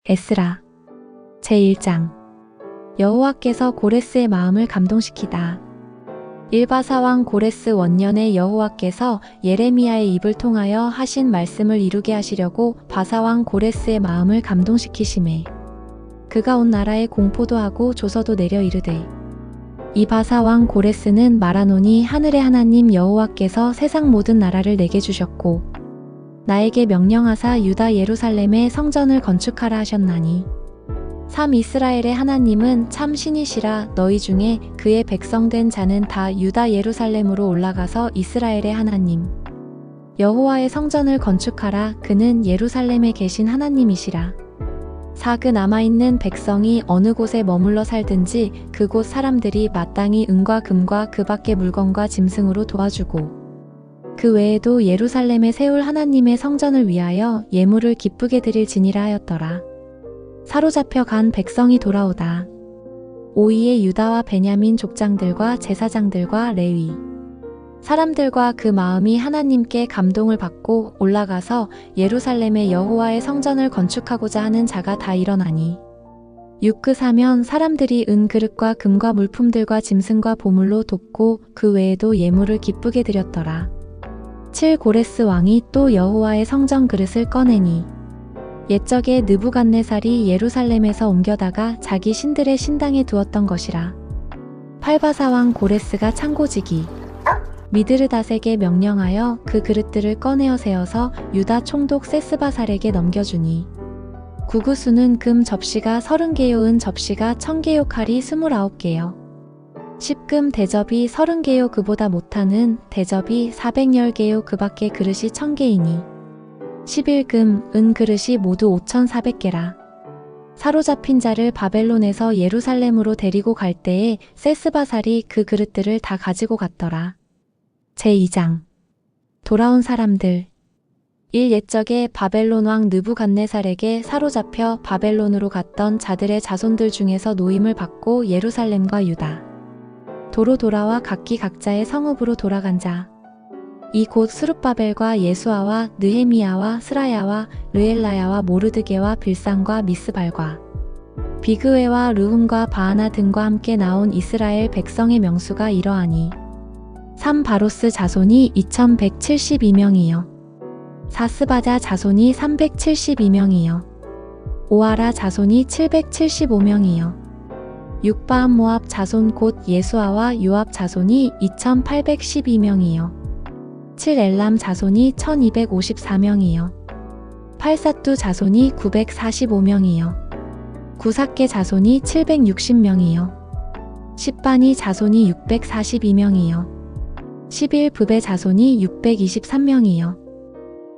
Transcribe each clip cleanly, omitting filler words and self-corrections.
에스라 제1장 여호와께서 고레스의 마음을 감동시키다. 일바사왕 고레스 원년에 여호와께서 예레미야의 입을 통하여 하신 말씀을 이루게 하시려고 바사왕 고레스의 마음을 감동시키시매 그가 온 나라에 공포도 하고 조서도 내려 이르되 이 바사왕 고레스는 말하노니 하늘의 하나님 여호와께서 세상 모든 나라를 내게 주셨고 나에게 명령하사 유다 예루살렘에 성전을 건축하라 하셨나니 삼 이스라엘의 하나님은 참 신이시라. 너희 중에 그의 백성된 자는 다 유다 예루살렘으로 올라가서 이스라엘의 하나님 여호와의 성전을 건축하라. 그는 예루살렘에 계신 하나님이시라. 그 남아있는 백성이 어느 곳에 머물러 살든지 그곳 사람들이 마땅히 은과 금과 그 밖의 물건과 짐승으로 도와주고 그 외에도 예루살렘에 세울 하나님의 성전을 위하여 예물을 기쁘게 드릴지니라 하였더라. 사로잡혀 간 백성이 돌아오다. 오이의 유다와 베냐민 족장들과 제사장들과 레위 사람들과 그 마음이 하나님께 감동을 받고 올라가서 예루살렘에 여호와의 성전을 건축하고자 하는 자가 다 일어나니 그 사면 사람들이 은 그릇과 금과 물품들과 짐승과 보물로 돕고 그 외에도 예물을 기쁘게 드렸더라. 7 고레스 왕이 또 여호와의 성전 그릇을 꺼내니 옛적에 느부갓네살이 예루살렘에서 옮겨다가 자기 신들의 신당에 두었던 것이라. 8 바사왕 고레스가 창고지기 미드르닷에게 명령하여 그 그릇들을 꺼내어 세워서 유다 총독 세스바살에게 넘겨주니 구구수는 금 접시가 30개요 은 접시가 1000개요 칼이 29개요 10금 대접이 30개요 그보다 못하는 대접이 410개요 그 밖의 그릇이 1000개이니 11금 은 그릇이 모두 5400개라. 사로잡힌 자를 바벨론에서 예루살렘으로 데리고 갈 때에 세스바살이 그 그릇들을 다 가지고 갔더라. 제2장 돌아온 사람들 1 옛적에 바벨론 왕 느부갓네살에게 사로잡혀 바벨론으로 갔던 자들의 자손들 중에서 노임을 받고 예루살렘과 유다 도로 돌아와 각기 각자의 성읍으로 돌아간 자 이 곧 스룹바벨과 예수아와 느헤미야와 스라야와 르엘라야와 모르드게와 빌산과 미스발과 비그웨와 르훔과 바하나 등과 함께 나온 이스라엘 백성의 명수가 이러하니 3 바로스 자손이 2172명이요 4 스바자 자손이 372명이요 5 아라 자손이 775명이요 6 바암 모압 자손 곧 예수아와 요압 자손이 2812명이요 7 엘람 자손이 1254명이요 8 사뚜 자손이 945명이요 9 삭게 자손이 760명이요 10 바니 자손이 642명이요 11 브베 자손이 623명이요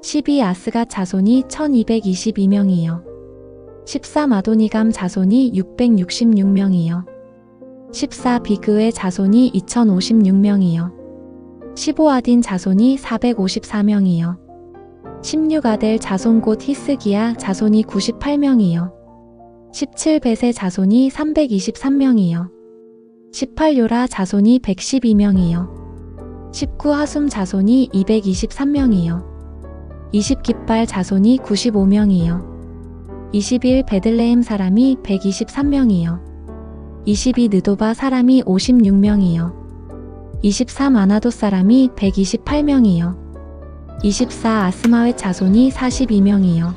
12 아스갓 자손이 1222명이요 13 아도니감 자손이 666명이요 14 비그의 자손이 2056명이요 15 아딘 자손이 454명이요 16 아델 자손 곧 히스기야 자손이 98명이요 17 벳의 자손이 323명이요 18 요라 자손이 112명이요 19 하숨 자손이 223명이요 20 깃발 자손이 95명이요 21 베들레헴 사람이 123명이요 22 느도바 사람이 56명이요 23 아나도 사람이 128명이요 24 아스마웻 자손이 42명이요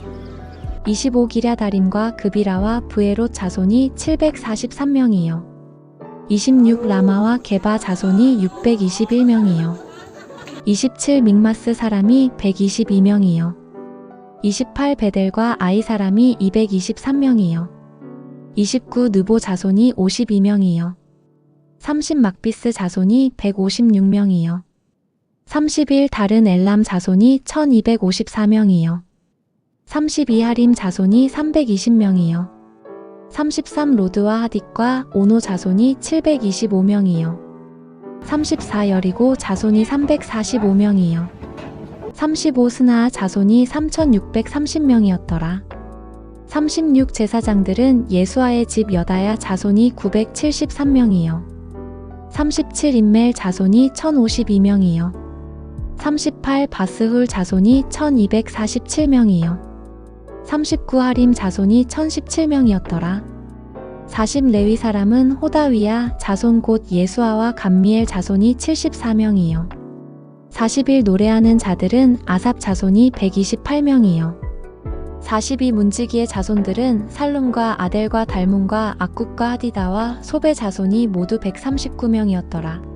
25 기랴다림과 그비라와 브에롯 자손이 743명이요 26 라마와 게바 자손이 621명이요 27 믹마스 사람이 122명이요 28 베델과 아이 사람이 223명이요 29 느보 자손이 52명이요 30 막비스 자손이 156명이요 31 다른 엘람 자손이 1254명이요 32 하림 자손이 320명이요 33 로드와 하딕과 오노 자손이 725명이요 34 여리고 자손이 345명이요 35 스나 자손이 3630명이었더라. 36 제사장들은 예수아의 집 여다야 자손이 973명이요 37 인멜 자손이 1052명이요 38 바스훌 자손이 1247명이요 39 하림 자손이 1017명이었더라. 40 레위 사람은 호다위야 자손 곧 예수아와 감미엘 자손이 74명이요. 41 노래하는 자들은 아삽 자손이 128명이요. 42 문지기의 자손들은 살룸과 아델과 달문과 악굽과 하디다와 소베 자손이 모두 139명이었더라.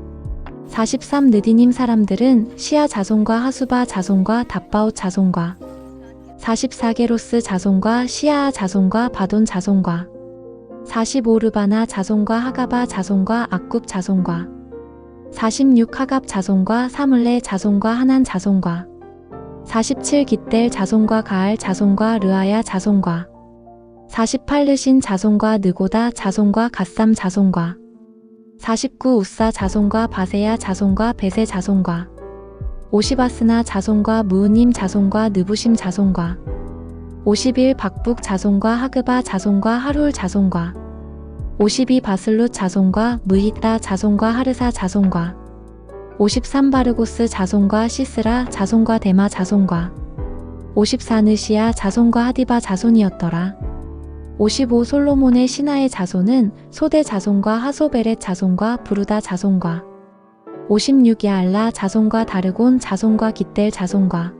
43 느디님 사람들은 시아 자손과 하수바 자손과 답바옷 자손과 44 게로스 자손과 시아 자손과 바돈 자손과 45 르바나 자손과 하가바 자손과 악굽 자손과 46 하갑 자손과 사물레 자손과 하난 자손과 47 깃델 자손과 가알 자손과 르아야 자손과 48 르신 자손과 느고다 자손과 갓삼 자손과 49 우사 자손과 바세야 자손과 베세 자손과 50 아스나 자손과 무으님 자손과 느부심 자손과 51 박북 자손과 하그바 자손과 하룰 자손과 52 바슬룻 자손과 무히따 자손과 하르사 자손과 53 바르고스 자손과 시스라 자손과 데마 자손과 54 느시아 자손과 하디바 자손이었더라. 55 솔로몬의 신하의 자손은 소대 자손과 하소베렛 자손과 부르다 자손과 56 야알라 자손과 다르곤 자손과 깃델 자손과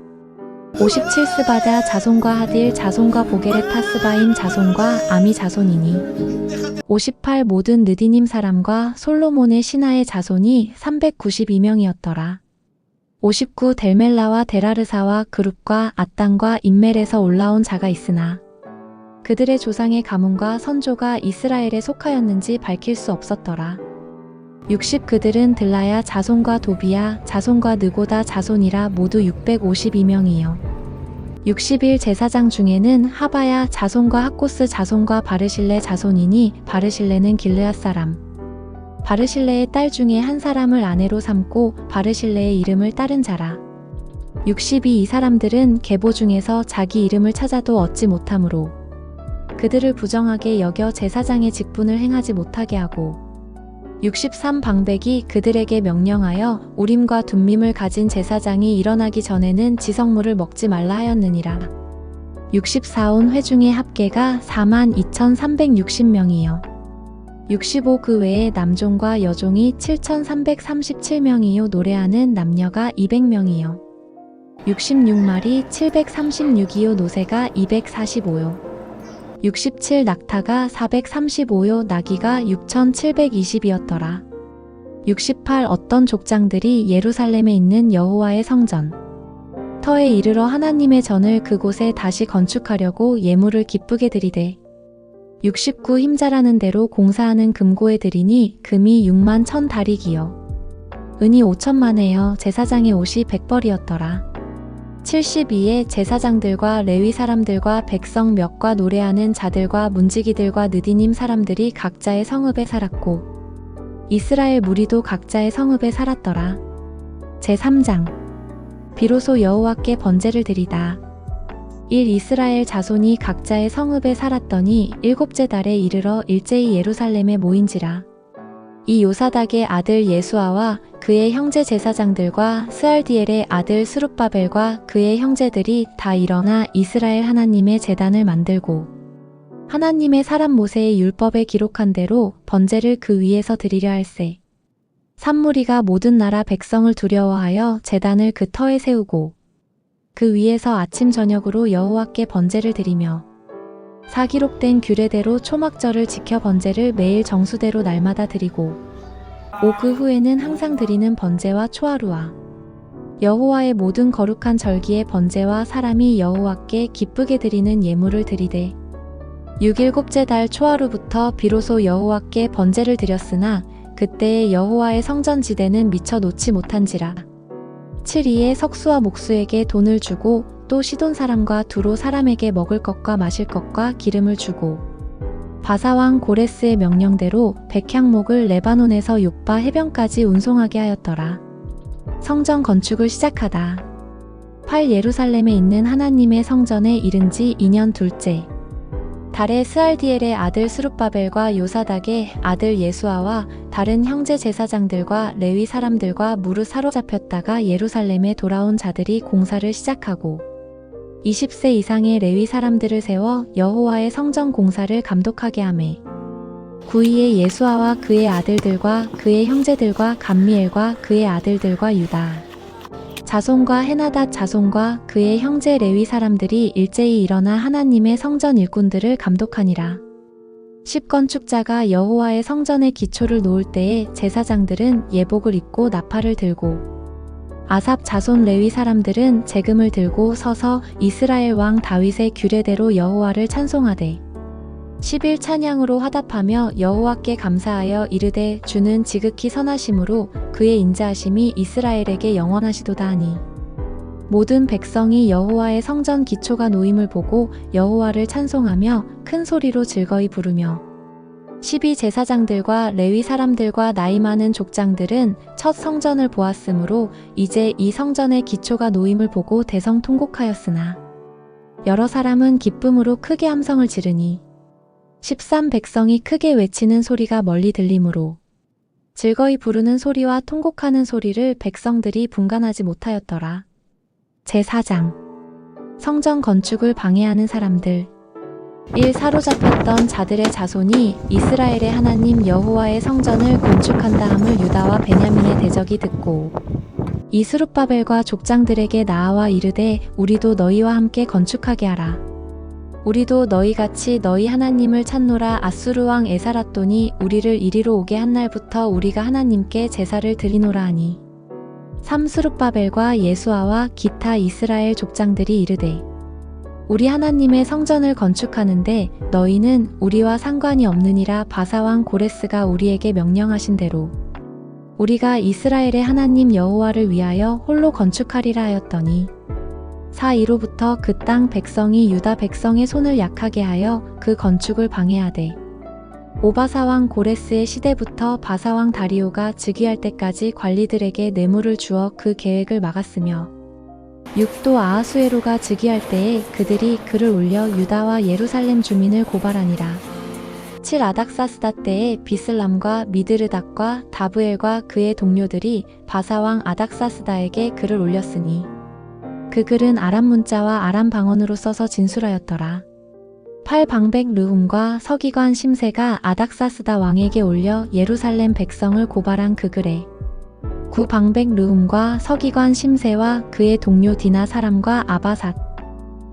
57 스바다 자손과 하딜 자손과 보게렛 타스바임 자손과 아미 자손이니 58 모든 느디님 사람과 솔로몬의 신하의 자손이 392명이었더라. 59 델멜라와 데라르사와 그룹과 앗단과 인멜에서 올라온 자가 있으나 그들의 조상의 가문과 선조가 이스라엘에 속하였는지 밝힐 수 없었더라. 60 그들은 들라야 자손과 도비야 자손과 느고다 자손이라 모두 652명이요. 61 제사장 중에는 하바야 자손과 학고스 자손과 바르실레 자손이니 바르실레는 길르앗 사람. 바르실레의 딸 중에 한 사람을 아내로 삼고 바르실레의 이름을 따른 자라. 62 이 사람들은 계보 중에서 자기 이름을 찾아도 얻지 못하므로 그들을 부정하게 여겨 제사장의 직분을 행하지 못하게 하고 63 방백이 그들에게 명령하여 우림과 둠밈을 가진 제사장이 일어나기 전에는 지성물을 먹지 말라 하였느니라. 64온 회중의 합계가 42,360명이요. 65 그 외에 남종과 여종이 7,337명이요. 노래하는 남녀가 200명이요. 66마리 736이요. 노새가 245요. 67 낙타가 435요. 나귀가 6,720이었더라. 68 어떤 족장들이 예루살렘에 있는 여호와의 성전 터에 이르러 하나님의 전을 그곳에 다시 건축하려고 예물을 기쁘게 드리되 69 힘자라는 대로 공사하는 금고에 드리니 금이 6만 1,000다리기요. 은이 5천만에여 제사장의 옷이 100벌이었더라. 72에 제사장들과 레위 사람들과 백성 몇과 노래하는 자들과 문지기들과 느디님 사람들이 각자의 성읍에 살았고 이스라엘 무리도 각자의 성읍에 살았더라. 제3장 비로소 여호와께 번제를 드리다. 1 이스라엘 자손이 각자의 성읍에 살았더니 일곱째 달에 이르러 일제히 예루살렘에 모인지라. 이 요사닥의 아들 예수아와 그의 형제 제사장들과 스알디엘의 아들 스룹바벨과 그의 형제들이 다 일어나 이스라엘 하나님의 제단을 만들고 하나님의 사람 모세의 율법에 기록한 대로 번제를 그 위에서 드리려 할세. 산무리가 모든 나라 백성을 두려워하여 제단을 그 터에 세우고 그 위에서 아침 저녁으로 여호와께 번제를 드리며 사기록된 규례대로 초막절을 지켜 번제를 매일 정수대로 날마다 드리고 그 후에는 항상 드리는 번제와 초하루와 여호와의 모든 거룩한 절기의 번제와 사람이 여호와께 기쁘게 드리는 예물을 드리되 6일곱째 달 초하루부터 비로소 여호와께 번제를 드렸으나 그때의 여호와의 성전지대는 미처 놓지 못한지라. 7일에 석수와 목수에게 돈을 주고 또 시돈 사람과 두로 사람에게 먹을 것과 마실 것과 기름을 주고 바사왕 고레스의 명령대로 백향목을 레바논에서 욥바 해변까지 운송하게 하였더라. 성전 건축을 시작하다. 8 예루살렘에 있는 하나님의 성전에 이른 지 2년 둘째 달에 스알디엘의 아들 스룹바벨과 요사닥의 아들 예수아와 다른 형제 제사장들과 레위 사람들과 무릇 사로잡혔다가 예루살렘에 돌아온 자들이 공사를 시작하고 20세 이상의 레위 사람들을 세워 여호와의 성전 공사를 감독하게 하매 9위에 예수아와 그의 아들들과 그의 형제들과 감미엘과 그의 아들들과 유다 자손과 헤나닷 자손과 그의 형제 레위 사람들이 일제히 일어나 하나님의 성전 일꾼들을 감독하니라. 10건축자가 여호와의 성전의 기초를 놓을 때에 제사장들은 예복을 입고 나팔을 들고 아삽 자손 레위 사람들은 재금을 들고 서서 이스라엘 왕 다윗의 규례대로 여호와를 찬송하되 10일 찬양으로 화답하며 여호와께 감사하여 이르되 주는 지극히 선하심으로 그의 인자하심이 이스라엘에게 영원하시도다 하니 모든 백성이 여호와의 성전 기초가 놓임을 보고 여호와를 찬송하며 큰 소리로 즐거이 부르며 12 제사장들과 레위 사람들과 나이 많은 족장들은 첫 성전을 보았으므로 이제 이 성전의 기초가 놓임을 보고 대성통곡하였으나 여러 사람은 기쁨으로 크게 함성을 지르니 13 백성이 크게 외치는 소리가 멀리 들리므로 즐거이 부르는 소리와 통곡하는 소리를 백성들이 분간하지 못하였더라. 제4장 성전 건축을 방해하는 사람들 1 사로잡혔던 자들의 자손이 이스라엘의 하나님 여호와의 성전을 건축한다 함을 유다와 베냐민의 대적이 듣고 이 스룹바벨과 족장들에게 나아와 이르되 우리도 너희와 함께 건축하게 하라. 우리도 너희같이 너희 하나님을 찾노라. 아수르 왕 에사라돈이 우리를 이리로 오게 한 날부터 우리가 하나님께 제사를 드리노라 하니 3 스룹바벨과 예수아와 기타 이스라엘 족장들이 이르되 우리 하나님의 성전을 건축하는데 너희는 우리와 상관이 없느니라. 바사왕 고레스가 우리에게 명령하신 대로 우리가 이스라엘의 하나님 여호와를 위하여 홀로 건축하리라 하였더니 4.2로부터 그 땅 백성이 유다 백성의 손을 약하게 하여 그 건축을 방해하되 오바사왕 고레스의 시대부터 바사왕 다리오가 즉위할 때까지 관리들에게 뇌물을 주어 그 계획을 막았으며 6도 아하수에로가 즉위할 때에 그들이 글을 올려 유다와 예루살렘 주민을 고발하니라. 7 아닥사스다 때에 비슬람과 미드르닥과 다브엘과 그의 동료들이 바사왕 아닥사스다에게 글을 올렸으니 그 글은 아람 문자와 아람 방언으로 써서 진술하였더라. 8 방백 르훔과 서기관 심세가 아닥사스다 왕에게 올려 예루살렘 백성을 고발한 그 글에 9 방백 르훔과 서기관 심세와 그의 동료 디나 사람과 아바삿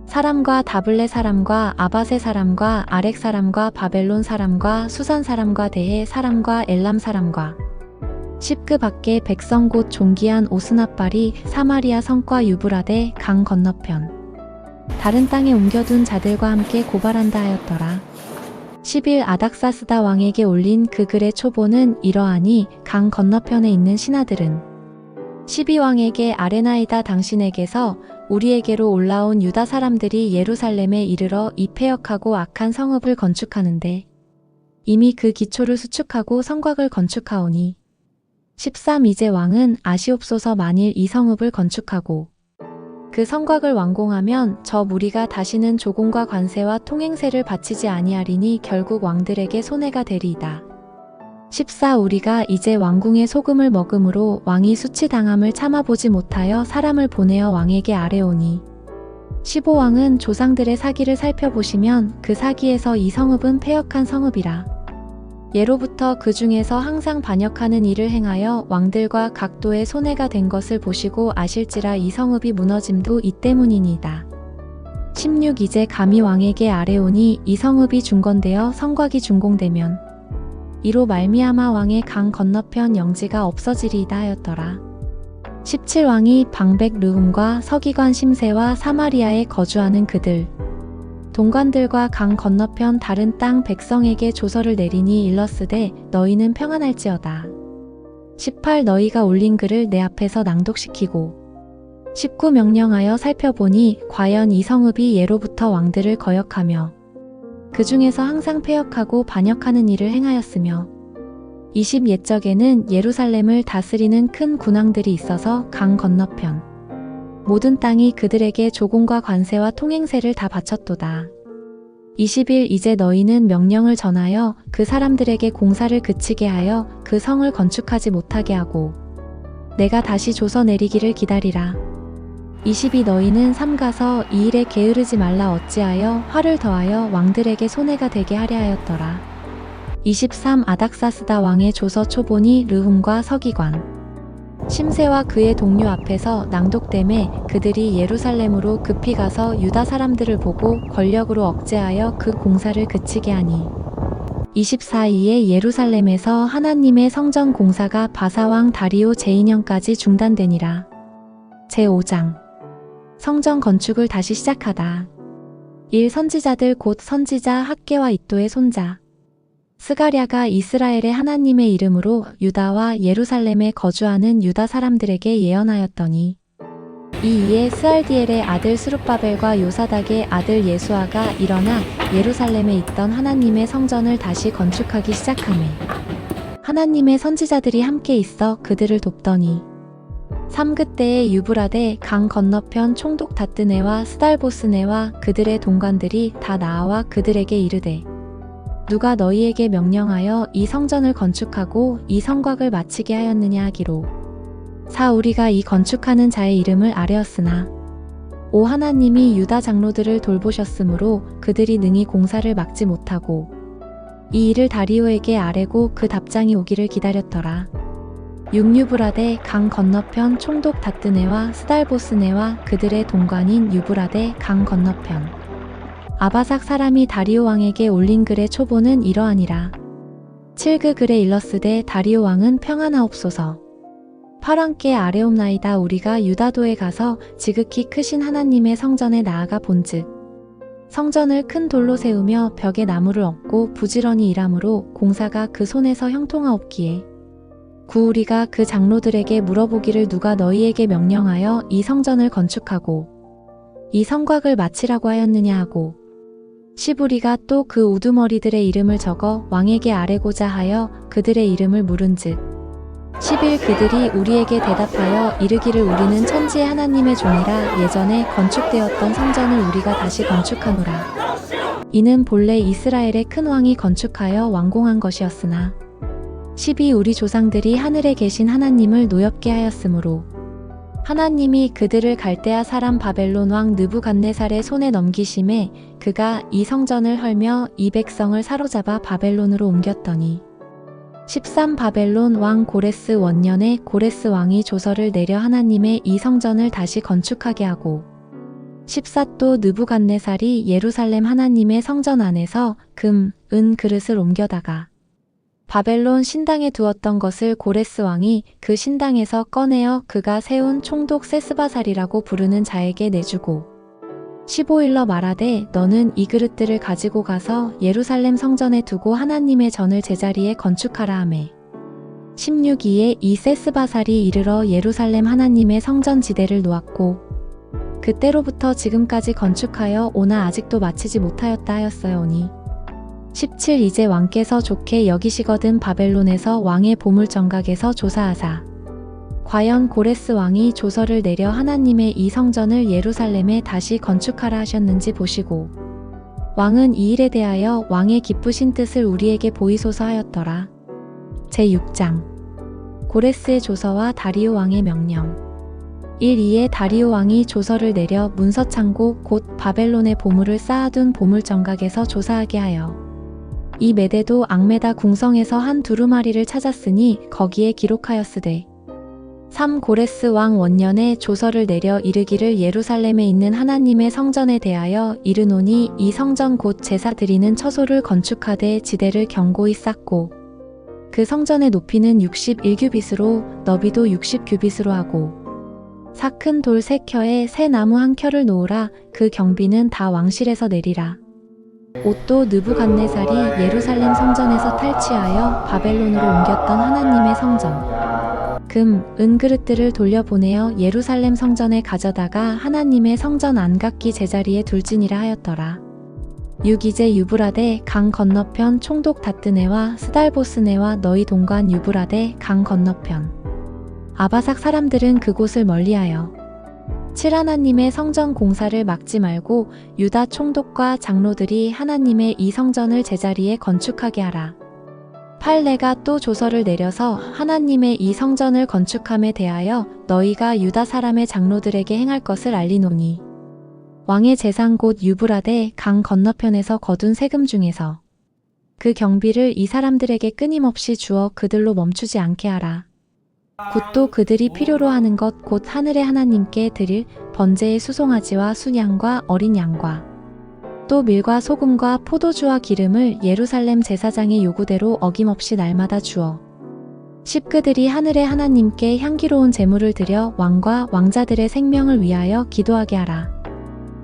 사람과 다블레 사람과 아바세 사람과 아렉 사람과 바벨론 사람과 수산 사람과 대해 사람과 엘람 사람과 10그 밖에 백성 곧 종기한 오스나발이 사마리아 성과 유브라데 강 건너편 다른 땅에 옮겨둔 자들과 함께 고발한다 하였더라. 11 아닥사스다 왕에게 올린 그 글의 초보는 이러하니 강 건너편에 있는 신하들은 12왕에게 아레나이다 당신에게서 우리에게로 올라온 유다 사람들이 예루살렘에 이르러 이 패역하고 악한 성읍을 건축하는데 이미 그 기초를 수축하고 성곽을 건축하오니 13 이제 왕은 아시옵소서. 만일 이 성읍을 건축하고 그 성곽을 완공하면 저 무리가 다시는 조공과 관세와 통행세를 바치지 아니하리니 결국 왕들에게 손해가 되리이다. 14 우리가 이제 왕궁의 소금을 먹음으로 왕이 수치당함을 참아보지 못하여 사람을 보내어 왕에게 아뢰오니 15 왕은 조상들의 사기를 살펴보시면 그 사기에서 이 성읍은 패역한 성읍이라. 예로부터 그 중에서 항상 반역하는 일을 행하여 왕들과 각도의 손해가 된 것을 보시고 아실지라 이 성읍이 무너짐도 이 때문이니이다. 16 이제 감히 왕에게 아뢰오니 이 성읍이 중건되어 성곽이 준공되면 이로 말미암아 왕의 강 건너편 영지가 없어지리이다 하였더라. 17 왕이 방백 르훔과 서기관 심세와 사마리아에 거주하는 그들 동관들과 강 건너편 다른 땅 백성에게 조서를 내리니 일렀으되 너희는 평안할지어다. 18 너희가 올린 글을 내 앞에서 낭독시키고 19 명령하여 살펴보니 과연 이 성읍이 예로부터 왕들을 거역하며 그 중에서 항상 패역하고 반역하는 일을 행하였으며 20 옛적에는 예루살렘을 다스리는 큰 군왕들이 있어서 강 건너편 모든 땅이 그들에게 조공과 관세와 통행세를 다 바쳤도다. 21 이제 너희는 명령을 전하여 그 사람들에게 공사를 그치게 하여 그 성을 건축하지 못하게 하고 내가 다시 조서 내리기를 기다리라. 22 너희는 삼가서 이 일에 게으르지 말라 어찌하여 화를 더하여 왕들에게 손해가 되게 하려 하였더라. 23 아닥사스다 왕의 조서 초본이 르훔과 서기관 심새와 그의 동료 앞에서 낭독됨에 그들이 예루살렘으로 급히 가서 유다 사람들을 보고 권력으로 억제하여 그 공사를 그치게 하니 24 이에 예루살렘에서 하나님의 성전 공사가 바사왕 다리오 제2년까지 중단되니라. 제5장 성전 건축을 다시 시작하다. 1 선지자들 곧 선지자 학개와 이또의 손자 스가랴가 이스라엘의 하나님의 이름으로 유다와 예루살렘에 거주하는 유다 사람들에게 예언하였더니 이에 스알디엘의 아들 스룹바벨과 요사닥의 아들 예수아가 일어나 예루살렘에 있던 하나님의 성전을 다시 건축하기 시작하매 하나님의 선지자들이 함께 있어 그들을 돕더니 3 그때에 유브라데 강 건너편 총독 다뜨네와 스달보스네와 그들의 동관들이 다 나와 그들에게 이르되 누가 너희에게 명령하여 이 성전을 건축하고 이 성곽을 마치게 하였느냐 하기로 4 우리가 이 건축하는 자의 이름을 아뢰었으나 5 하나님이 유다 장로들을 돌보셨으므로 그들이 능히 공사를 막지 못하고 이 일을 다리오에게 아뢰고 그 답장이 오기를 기다렸더라. 6 유브라데 강 건너편 총독 다뜨네와 스달보스네와 그들의 동관인 유브라데 강 건너편 아바삭 사람이 다리오 왕에게 올린 글의 초본은 이러하니라. 7 그 글에 일렀으되 다리오 왕은 평안하옵소서. 8 왕께 아뢰옵나이다. 우리가 유다도에 가서 지극히 크신 하나님의 성전에 나아가 본즉 성전을 큰 돌로 세우며 벽에 나무를 얹고 부지런히 일하므로 공사가 그 손에서 형통하옵기에 9 우리가 그 장로들에게 물어보기를 누가 너희에게 명령하여 이 성전을 건축하고 이 성곽을 마치라고 하였느냐 하고 10 우리가 또 그 우두머리들의 이름을 적어 왕에게 아뢰고자 하여 그들의 이름을 물은즉 11 그들이 우리에게 대답하여 이르기를 우리는 천지의 하나님의 종이라 예전에 건축되었던 성전을 우리가 다시 건축하노라. 이는 본래 이스라엘의 큰 왕이 건축하여 완공한 것이었으나 12 우리 조상들이 하늘에 계신 하나님을 노엽게 하였으므로 하나님이 그들을 갈대아 사람 바벨론 왕 느부갓네살의 손에 넘기심에 그가 이 성전을 헐며 이 백성을 사로잡아 바벨론으로 옮겼더니 13 바벨론 왕 고레스 원년에 고레스 왕이 조서를 내려 하나님의 이 성전을 다시 건축하게 하고 14 또 느부갓네살이 예루살렘 하나님의 성전 안에서 금, 은 그릇을 옮겨다가 바벨론 신당에 두었던 것을 고레스 왕이 그 신당에서 꺼내어 그가 세운 총독 세스바살이라고 부르는 자에게 내주고 15일러 말하되 너는 이 그릇들을 가지고 가서 예루살렘 성전에 두고 하나님의 전을 제자리에 건축하라 하매 16이에 이 세스바살이 이르러 예루살렘 하나님의 성전 지대를 놓았고 그때로부터 지금까지 건축하여 오나 아직도 마치지 못하였다 하였어요니 17 이제 왕께서 좋게 여기시거든 바벨론에서 왕의 보물정각에서 조사하사 과연 고레스 왕이 조서를 내려 하나님의 이 성전을 예루살렘에 다시 건축하라 하셨는지 보시고 왕은 이 일에 대하여 왕의 기쁘신 뜻을 우리에게 보이소서 하였더라. 제6장 고레스의 조서와 다리오 왕의 명령 1 2에 다리오 왕이 조서를 내려 문서창고 곧 바벨론의 보물을 쌓아둔 보물정각에서 조사하게 하여 이 메대도 앙메다 궁성에서 한 두루마리를 찾았으니 거기에 기록하였으되 3 고레스 왕 원년에 조서를 내려 이르기를 예루살렘에 있는 하나님의 성전에 대하여 이르노니 이 성전 곧 제사 드리는 처소를 건축하되 지대를 견고히 쌓고 그 성전의 높이는 61규빗으로 너비도 60규빗으로 하고 삭큰 돌 3켜에 새 나무 1켜를 놓으라. 그 경비는 다 왕실에서 내리라. 옷도 느부갓네살이 예루살렘 성전에서 탈취하여 바벨론으로 옮겼던 하나님의 성전 금, 은 그릇들을 돌려보내어 예루살렘 성전에 가져다가 하나님의 성전 안각기 제자리에 둘지니라 하였더라. 6 이제 유브라데 강 건너편 총독 다뜨네와 스달보스네와 너희 동관 유브라데 강 건너편 아바삭 사람들은 그곳을 멀리하여 7 하나님의 성전 공사를 막지 말고 유다 총독과 장로들이 하나님의 이 성전을 제자리에 건축하게 하라. 8 내가 또 조서를 내려서 하나님의 이 성전을 건축함에 대하여 너희가 유다 사람의 장로들에게 행할 것을 알리노니 왕의 재산 곧 유브라데 강 건너편에서 거둔 세금 중에서 그 경비를 이 사람들에게 끊임없이 주어 그들로 멈추지 않게 하라. 곧 또 그들이 필요로 하는 것 곧 하늘의 하나님께 드릴 번제의 수송아지와 순양과 어린 양과 또 밀과 소금과 포도주와 기름을 예루살렘 제사장의 요구대로 어김없이 날마다 주어 십그들이 하늘의 하나님께 향기로운 제물을 드려 왕과 왕자들의 생명을 위하여 기도하게 하라.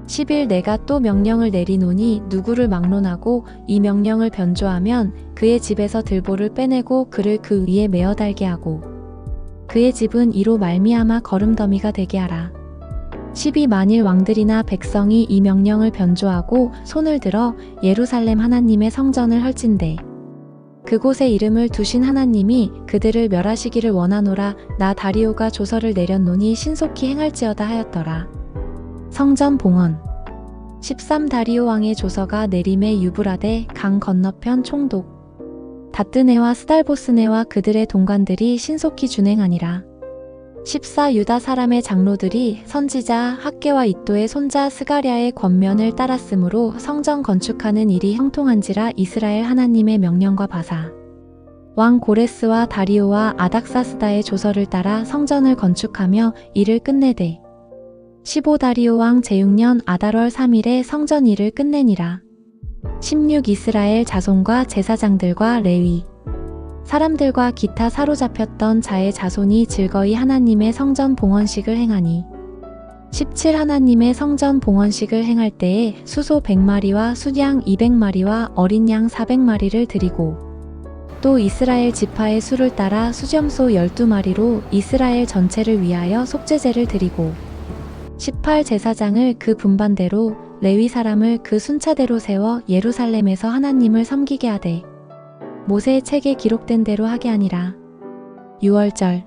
10일 내가 또 명령을 내리노니 누구를 막론하고 이 명령을 변조하면 그의 집에서 들보를 빼내고 그를 그 위에 메어 달게 하고 그의 집은 이로 말미암아 거름더미가 되게 하라. 12 만일 왕들이나 백성이 이 명령을 변조하고 손을 들어 예루살렘 하나님의 성전을 헐진대 그곳에 이름을 두신 하나님이 그들을 멸하시기를 원하노라. 나 다리오가 조서를 내렸노니 신속히 행할지어다 하였더라. 성전 봉헌 13 다리오 왕의 조서가 내림에 유브라데 강 건너편 총독 다뜨네와 스달보스네와 그들의 동관들이 신속히 준행하니라. 14 유다 사람의 장로들이 선지자 학개와 이또의 손자 스가랴의 권면을 따랐으므로 성전 건축하는 일이 형통한지라. 이스라엘 하나님의 명령과 바사 왕 고레스와 다리오와 아닥사스다의 조서를 따라 성전을 건축하며 일을 끝내되 15 다리오 왕 제6년 아달월 3일에 성전 일을 끝내니라. 16 이스라엘 자손과 제사장들과 레위 사람들과 기타 사로잡혔던 자의 자손이 즐거이 하나님의 성전 봉헌식을 행하니 17 하나님의 성전 봉헌식을 행할 때에 수소 100마리와 순양 200마리와 어린 양 400마리를 드리고 또 이스라엘 지파의 수를 따라 수점소 12마리로 이스라엘 전체를 위하여 속죄제를 드리고 18 제사장을 그 분반대로 레위 사람을 그 순차대로 세워 예루살렘에서 하나님을 섬기게 하되 모세의 책에 기록된 대로 하게 하니라. 6월절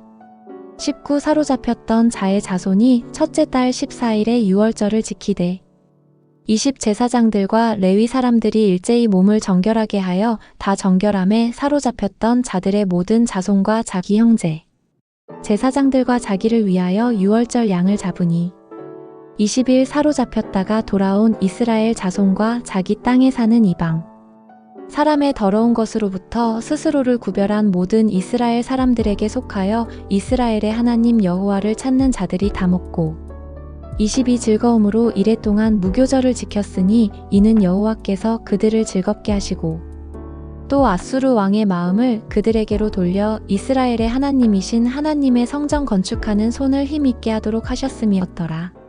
19 사로잡혔던 자의 자손이 첫째 달 14일에 6월절을 지키되 20 제사장들과 레위 사람들이 일제히 몸을 정결하게 하여 다 정결함에 사로잡혔던 자들의 모든 자손과 자기 형제 제사장들과 자기를 위하여 6월절 양을 잡으니 20일 사로잡혔다가 돌아온 이스라엘 자손과 자기 땅에 사는 이방 사람의 더러운 것으로부터 스스로를 구별한 모든 이스라엘 사람들에게 속하여 이스라엘의 하나님 여호와를 찾는 자들이 다 먹고 20이 즐거움으로 이래 동안 무교절을 지켰으니 이는 여호와께서 그들을 즐겁게 하시고 또 아수르 왕의 마음을 그들에게로 돌려 이스라엘의 하나님이신 하나님의 성전 건축하는 손을 힘있게 하도록 하셨음이었더라.